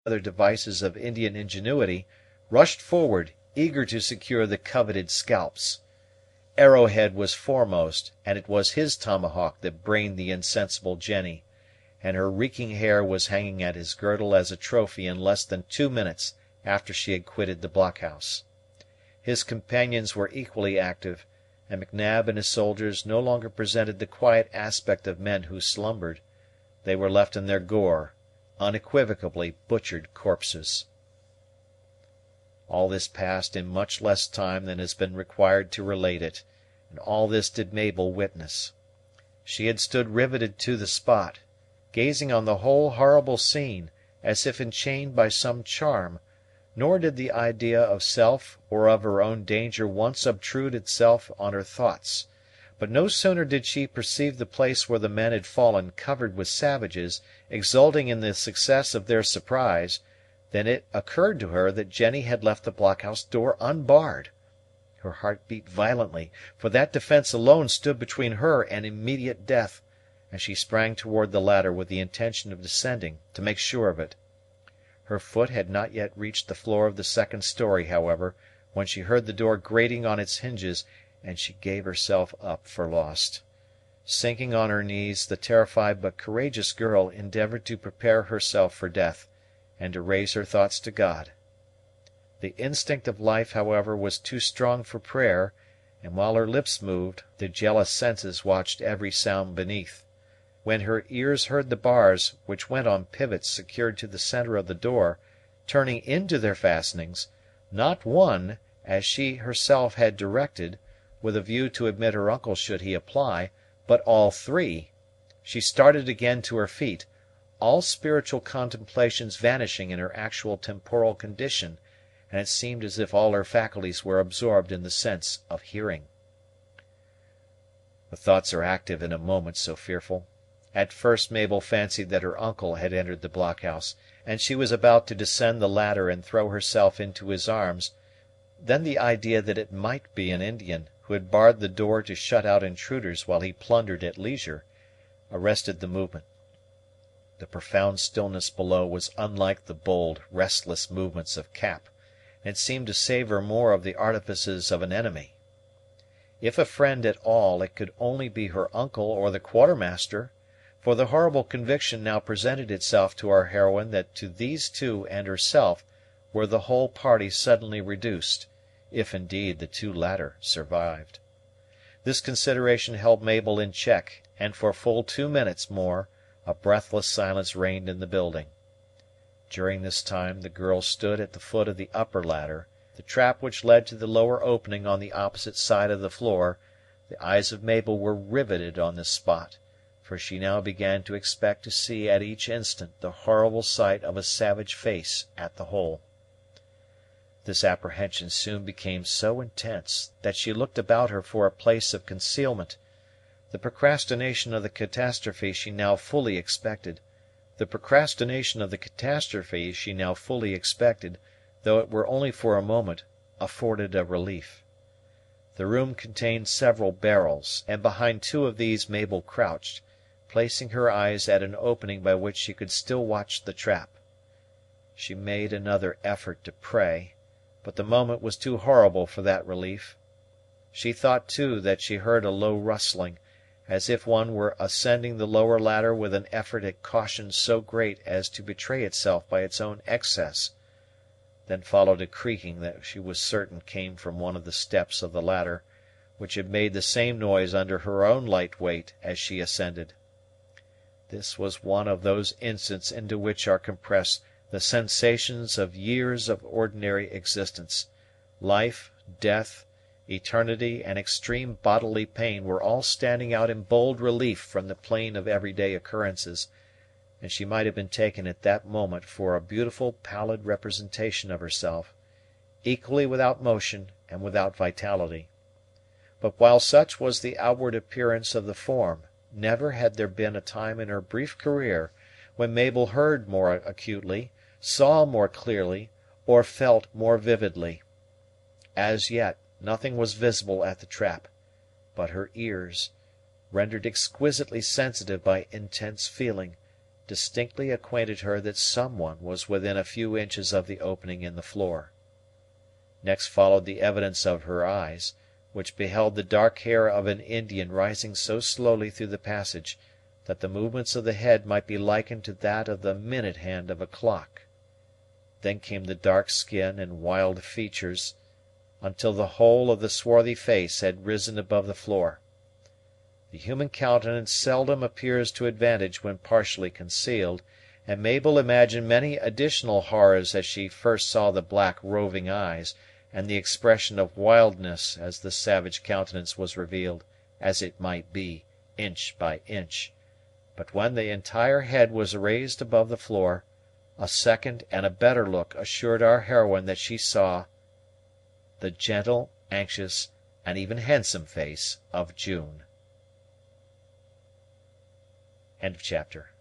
other devices of Indian ingenuity, rushed forward, eager to secure the coveted scalps. Arrowhead was foremost, and it was his tomahawk that brained the insensible Jenny, and her reeking hair was hanging at his girdle as a trophy in less than 2 minutes after she had quitted the blockhouse. His companions were equally active, and M'Nab and his soldiers no longer presented the quiet aspect of men who slumbered. They were left in their gore, unequivocally butchered corpses. All this passed in much less time than has been required to relate it, and all this did Mabel witness. She had stood riveted to the spot, gazing on the whole horrible scene, as if enchained by some charm, nor did the idea of self or of her own danger once obtrude itself on her thoughts. But no sooner did she perceive the place where the men had fallen covered with savages, exulting in the success of their surprise, than it occurred to her that Jenny had left the blockhouse door unbarred. Her heart beat violently, for that defence alone stood between her and immediate death, and she sprang toward the ladder with the intention of descending, to make sure of it. Her foot had not yet reached the floor of the second story, however, when she heard the door grating on its hinges, and she gave herself up for lost. Sinking on her knees, the terrified but courageous girl endeavored to prepare herself for death, and to raise her thoughts to God. The instinct of life, however, was too strong for prayer, and while her lips moved, the jealous senses watched every sound beneath. When her ears heard the bars, which went on pivots secured to the centre of the door, turning into their fastenings, not one, as she herself had directed, with a view to admit her uncle should he apply, but all three, she started again to her feet, all spiritual contemplations vanishing in her actual temporal condition, and it seemed as if all her faculties were absorbed in the sense of hearing. The thoughts are active in a moment so fearful. At first Mabel fancied that her uncle had entered the blockhouse, and she was about to descend the ladder and throw herself into his arms. Then the idea that it might be an Indian, who had barred the door to shut out intruders while he plundered at leisure, arrested the movement. The profound stillness below was unlike the bold, restless movements of Cap, and it seemed to savour more of the artifices of an enemy. If a friend at all, it could only be her uncle or the quartermaster, for the horrible conviction now presented itself to our heroine that to these two and herself were the whole party suddenly reduced, if indeed the two latter survived. This consideration held Mabel in check, and for full 2 minutes more a breathless silence reigned in the building. During this time the girl stood at the foot of the upper ladder, the trap which led to the lower opening on the opposite side of the floor. The eyes of Mabel were riveted on this spot, for she now began to expect to see at each instant the horrible sight of a savage face at the hole. This apprehension soon became so intense that she looked about her for a place of concealment. The procrastination of the catastrophe she now fully expected, though it were only for a moment, afforded a relief. The room contained several barrels, and behind 2 of these Mabel crouched, placing her eyes at an opening by which she could still watch the trap. She made another effort to pray, but the moment was too horrible for that relief. She thought, too, that she heard a low rustling, as if one were ascending the lower ladder with an effort at caution so great as to betray itself by its own excess. Then followed a creaking that she was certain came from one of the steps of the ladder, which had made the same noise under her own light weight as she ascended. This was one of those instants into which are compressed the sensations of years of ordinary existence. Life, death, eternity, and extreme bodily pain were all standing out in bold relief from the plane of everyday occurrences, and she might have been taken at that moment for a beautiful pallid representation of herself, equally without motion and without vitality. But while such was the outward appearance of the form, never had there been a time in her brief career when Mabel heard more acutely, saw more clearly, or felt more vividly. As yet nothing was visible at the trap, but her ears, rendered exquisitely sensitive by intense feeling, distinctly acquainted her that some one was within a few inches of the opening in the floor. Next followed the evidence of her eyes, which beheld the dark hair of an Indian rising so slowly through the passage that the movements of the head might be likened to that of the minute hand of a clock. Then came the dark skin and wild features, until the whole of the swarthy face had risen above the floor. The human countenance seldom appears to advantage when partially concealed, and Mabel imagined many additional horrors as she first saw the black roving eyes, and the expression of wildness as the savage countenance was revealed, as it might be, inch by inch; but when the entire head was raised above the floor, a second and a better look assured our heroine that she saw the gentle, anxious, and even handsome face of June. Chapter